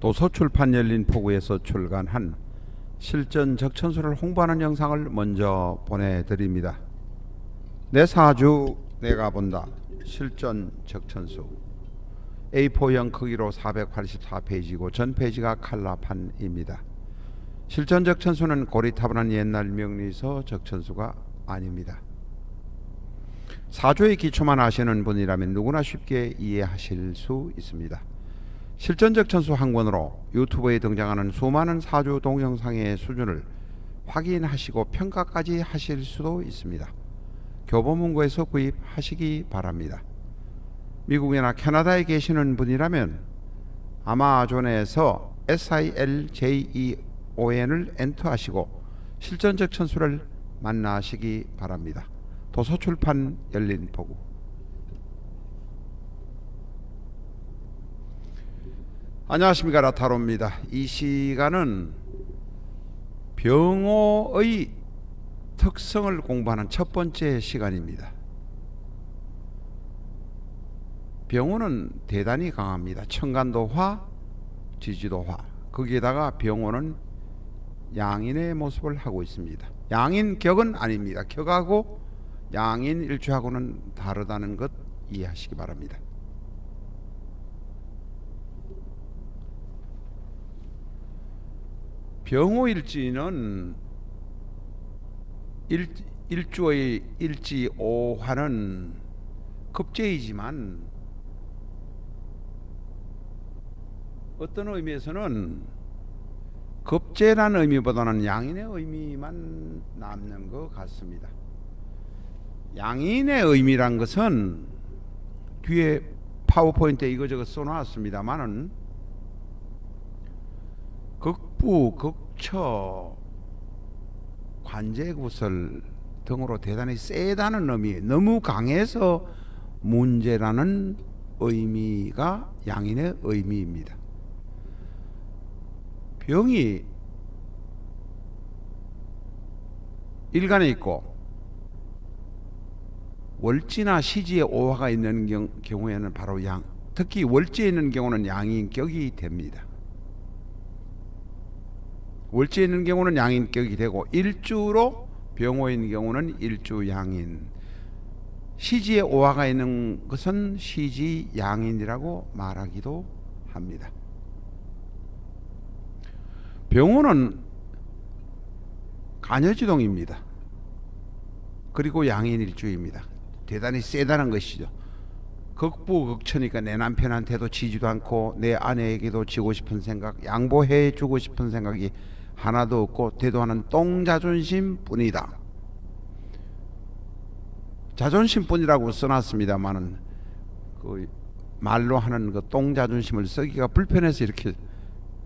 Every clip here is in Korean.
도서출판 열린포구에서 출간한 실전 적천수를 홍보하는 영상을 먼저 보내드립니다. 내 사주 내가 본다 실전 적천수 A4형 크기로 484페이지고 전 페이지가 칼라판입니다. 실전 적천수는 고리타분한 옛날 명리서 적천수가 아닙니다. 사주의 기초만 아시는 분이라면 누구나 쉽게 이해하실 수 있습니다. 실전 적천수 한 권으로 유튜브에 등장하는 수많은 사주 동영상의 수준을 확인하시고 평가까지 하실 수도 있습니다. 교보문고에서 구입하시기 바랍니다. 미국이나 캐나다에 계시는 분이라면 아마존에서 SILJEON을 엔터하시고 실전 적천수를 만나시기 바랍니다. 도서출판 열린포구. 안녕하십니까, 라타로입니다. 이 시간은 병호의 특성을 공부하는 첫 번째 시간입니다. 병호는 대단히 강합니다. 천간도 화, 지지도 화. 거기에다가 병호는 양인의 모습을 하고 있습니다. 양인 격은 아닙니다. 격하고 양인 일주하고는 다르다는 것 이해하시기 바랍니다. 병호일지는 일주의 일지오화는 급제이지만 어떤 의미에서는 급제라는 의미보다는 양인의 의미만 남는 것 같습니다. 양인의 의미란 것은 뒤에 파워포인트에 이거저거 써놨습니다만은 극부, 극처, 관제구설 등으로 대단히 세다는 의미, 너무 강해서 문제라는 의미가 양인의 의미입니다. 병이 일간에 있고 월지나 시지에 오화가 있는 경우에는 바로 특히 월지에 있는 경우는 양인격이 됩니다. 월지에 있는 경우는 양인격이 되고 일주로 병호인 경우는 일주양인, 시지에 오화가 있는 것은 시지양인이라고 말하기도 합니다. 병호는 간여지동입니다. 그리고 양인일주입니다. 대단히 세다는 것이죠. 극부 극처니까 내 남편한테도 지지도 않고 내 아내에게도 지고 싶은 생각, 양보해 주고 싶은 생각이 하나도 없고 대도하는 똥자존심 뿐이다. 자존심 뿐이라고 써놨습니다만은 그 말로 하는 그 똥자존심을 쓰기가 불편해서 이렇게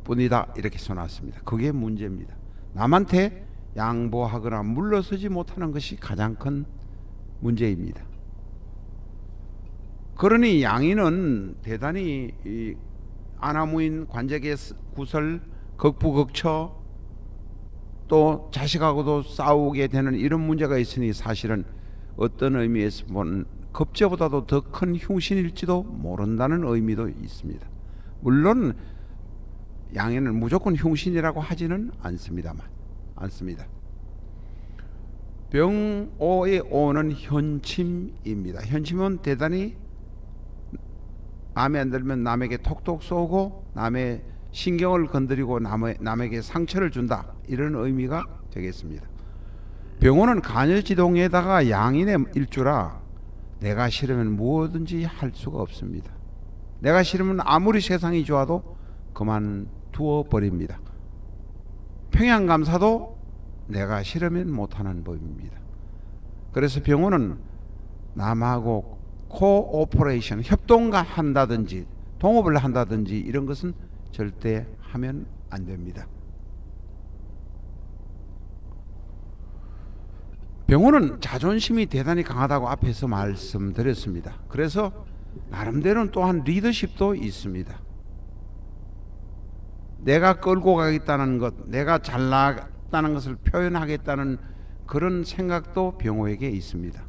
뿐이다 이렇게 써놨습니다. 그게 문제입니다. 남한테 양보하거나 물러서지 못하는 것이 가장 큰 문제입니다. 그러니 양인은 대단히 이 아나무인, 관제계 구설, 극부극처 또 자식하고도 싸우게 되는 이런 문제가 있으니 사실은 어떤 의미에서 보면 급제보다도 더 큰 흉신일지도 모른다는 의미도 있습니다. 물론 양인을 무조건 흉신이라고 하지는 않습니다. 병오의 오는 현침입니다. 현침은 대단히 마음에 안 들면 남에게 톡톡 쏘고 남의 신경을 건드리고 남에게 상처를 준다 이런 의미가 되겠습니다. 병호는 간여지동에다가 양인의 일주라 내가 싫으면 무엇든지 할 수가 없습니다. 내가 싫으면 아무리 세상이 좋아도 그만두어 버립니다. 평양감사도 내가 싫으면 못하는 법입니다. 그래서 병호는 남하고 코오퍼레이션, 협동가 한다든지 동업을 한다든지 이런 것은 절대 하면 안 됩니다. 병호는 자존심이 대단히 강하다고 앞에서 말씀드렸습니다. 그래서 나름대로는 또한 리더십도 있습니다. 내가 끌고 가겠다는 것, 내가 잘났다는 것을 표현하겠다는 그런 생각도 병호에게 있습니다.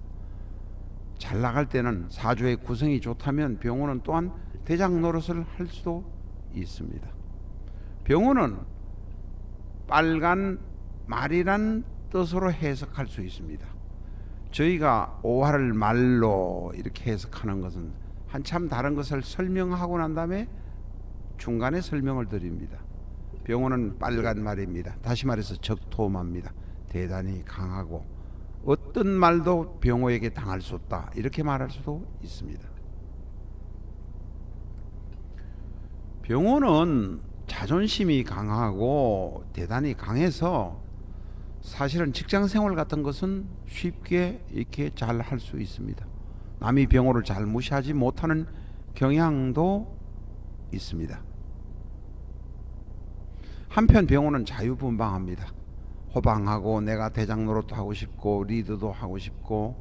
잘 나갈 때는 사주의 구성이 좋다면 병호는 또한 대장 노릇을 할 수도 있습니다. 병호는 빨간 말이란 뜻으로 해석할 수 있습니다. 저희가 오화를 말로 이렇게 해석하는 것은 한참 다른 것을 설명하고 난 다음에 중간에 설명을 드립니다. 병호는 빨간 말입니다. 다시 말해서 적토마입니다. 대단히 강하고 어떤 말도 병호에게 당할 수 없다, 이렇게 말할 수도 있습니다. 병호는 자존심이 강하고 대단히 강해서 사실은 직장 생활 같은 것은 쉽게 이렇게 잘 할 수 있습니다. 남이 병호를 잘 무시하지 못하는 경향도 있습니다. 한편 병호는 자유분방합니다. 호방하고 내가 대장 노릇도 하고 싶고 리드도 하고 싶고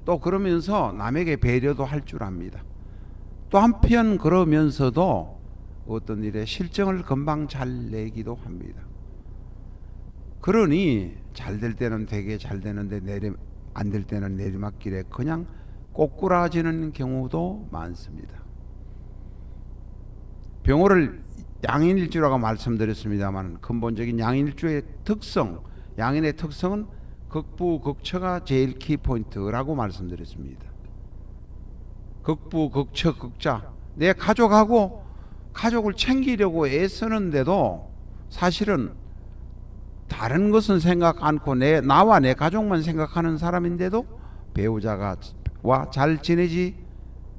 또 그러면서 남에게 배려도 할 줄 압니다. 또 한편 그러면서도 어떤 일에 실정을 금방 잘 내기도 합니다. 그러니 잘 될 때는 되게 잘 되는데 안 될 때는 내리막길에 그냥 꼬꾸라지는 경우도 많습니다. 병호를 양인일주라고 말씀드렸습니다만 근본적인 양인일주의 특성, 양인의 특성은 극부 극처가 제일 키포인트라고 말씀드렸습니다. 극부 극처 극자, 내 가족하고 가족을 챙기려고 애쓰는데도 사실은 다른 것은 생각 않고 나와 내 가족만 생각하는 사람인데도 배우자와 잘 지내지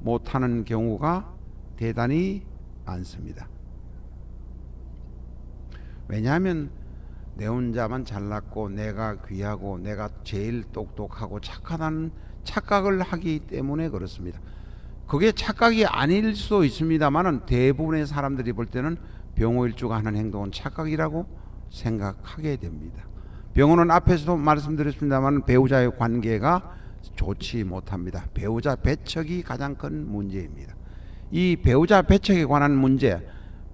못하는 경우가 대단히 많습니다. 왜냐하면 내 혼자만 잘났고 내가 귀하고 내가 제일 똑똑하고 착하다는 착각을 하기 때문에 그렇습니다. 그게 착각이 아닐 수도 있습니다만 대부분의 사람들이 볼 때는 병호일주가 하는 행동은 착각이라고 생각하게 됩니다. 병호는 앞에서도 말씀드렸습니다만 배우자의 관계가 좋지 못합니다. 배우자 배척이 가장 큰 문제입니다. 이 배우자 배척에 관한 문제,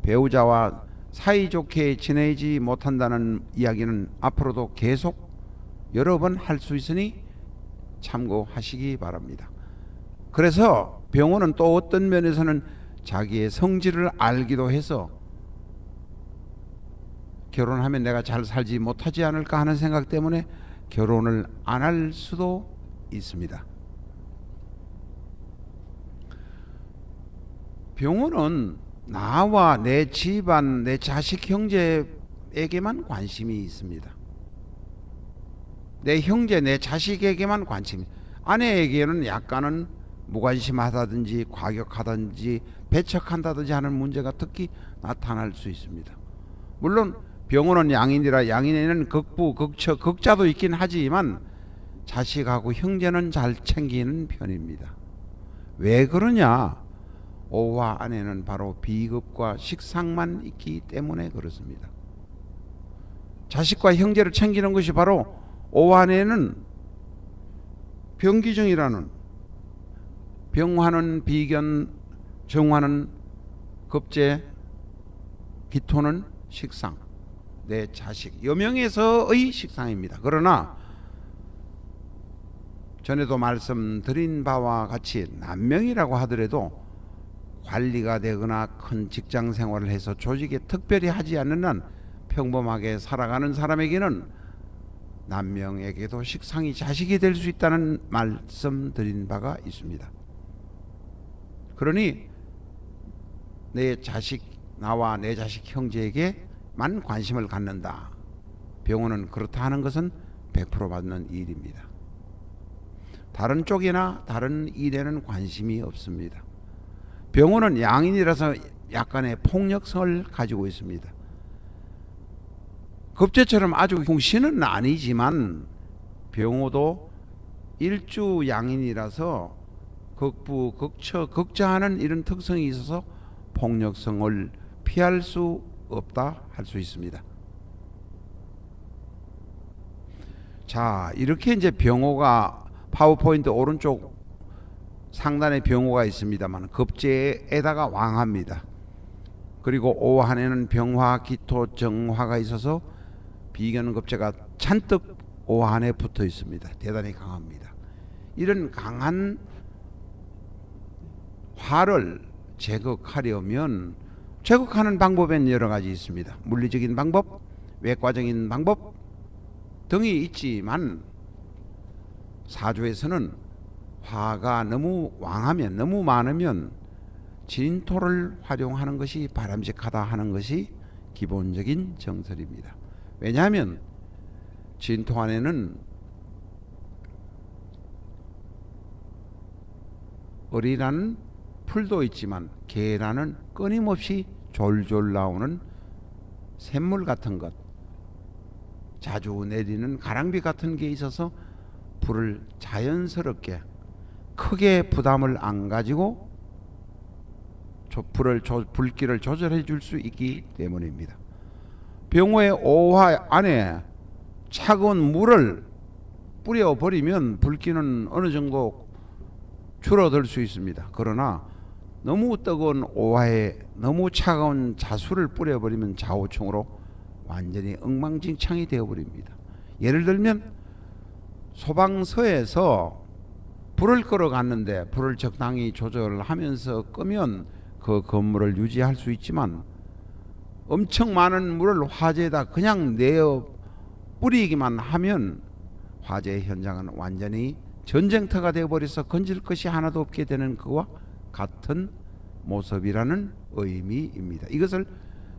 배우자와 사이좋게 지내지 못한다는 이야기는 앞으로도 계속 여러 번 할 수 있으니 참고하시기 바랍니다. 그래서 병호는 또 어떤 면에서는 자기의 성질을 알기도 해서 결혼하면 내가 잘 살지 못하지 않을까 하는 생각 때문에 결혼을 안 할 수도 있습니다. 병호는 나와 내 집안, 내 자식, 형제에게만 관심이 있습니다. 내 형제, 내 자식에게만 관심이, 아내에게는 약간은 무관심하다든지 과격하다든지 배척한다든지 하는 문제가 특히 나타날 수 있습니다. 물론 병호는 양인이라 양인에는 극부, 극처, 극자도 있긴 하지만 자식하고 형제는 잘 챙기는 편입니다. 왜 그러냐? 오화 안에는 바로 비급과 식상만 있기 때문에 그렇습니다. 자식과 형제를 챙기는 것이 바로 오화 안에는 병기정이라는, 병화는 비견, 정화는 급제, 기토는 식상, 내 자식, 여명에서의 식상입니다. 그러나 전에도 말씀드린 바와 같이 남명이라고 하더라도 관리가 되거나 큰 직장 생활을 해서 조직에 특별히 하지 않는 한 평범하게 살아가는 사람에게는 남명에게도 식상이 자식이 될 수 있다는 말씀드린 바가 있습니다. 그러니 내 자식, 나와 내 자식 형제에게만 관심을 갖는다. 병호는 그렇다 하는 것은 100% 맞는 일입니다. 다른 쪽이나 다른 일에는 관심이 없습니다. 병호는 양인이라서 약간의 폭력성을 가지고 있습니다. 급제처럼 아주 흉신은 아니지만 병호도 일주 양인이라서 극부, 극처, 극자하는 이런 특성이 있어서 폭력성을 피할 수 없다 할 수 있습니다. 자, 이렇게 이제 병호가 파워포인트 오른쪽 상단에 병호가 있습니다만 급제에다가 왕합니다. 그리고 오한에는 병화, 기토, 정화가 있어서 비견 급제가 잔뜩 오한에 붙어 있습니다. 대단히 강합니다. 이런 강한 화를 제거하려면 제거하는 방법엔 여러 가지 있습니다. 물리적인 방법, 외과적인 방법 등이 있지만 사주에서는 화가 너무 왕하면, 너무 많으면 진토를 활용하는 것이 바람직하다 하는 것이 기본적인 정설입니다. 왜냐하면 진토 안에는 을이라는 풀도 있지만 개라는 끊임없이 졸졸 나오는 샘물 같은 것, 자주 내리는 가랑비 같은 게 있어서 불을 자연스럽게 크게 부담을 안 가지고 불길을 조절해 줄 수 있기 때문입니다. 병호의 오화 안에 차가운 물을 뿌려버리면 불길은 어느 정도 줄어들 수 있습니다. 그러나 너무 뜨거운 오화에 너무 차가운 자수를 뿌려버리면 좌우충으로 완전히 엉망진창이 되어버립니다. 예를 들면 소방서에서 불을 끌어갔는데 불을 적당히 조절하면서 끄면 그 건물을 유지할 수 있지만 엄청 많은 물을 화재에다 그냥 내어 뿌리기만 하면 화재 현장은 완전히 전쟁터가 되어버려서 건질 것이 하나도 없게 되는 그와 같은 모습이라는 의미입니다. 이것을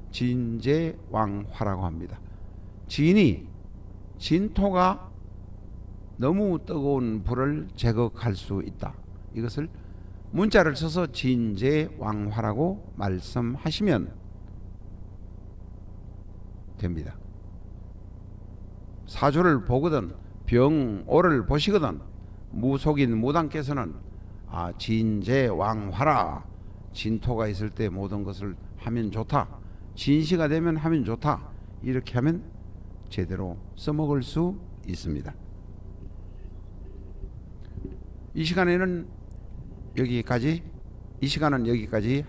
진제왕화라고 합니다. 진토가 너무 뜨거운 불을 제거할 수 있다. 이것을 문자를 써서 진제왕화라고 말씀하시면 됩니다. 사주를 보거든 병오를 보시거든 무속인 무당께서는 진제왕화라, 진토가 있을 때 모든 것을 하면 좋다, 진시가 되면 하면 좋다, 이렇게 하면 제대로 써먹을 수 있습니다. 이 시간은 여기까지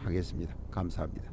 하겠습니다. 감사합니다.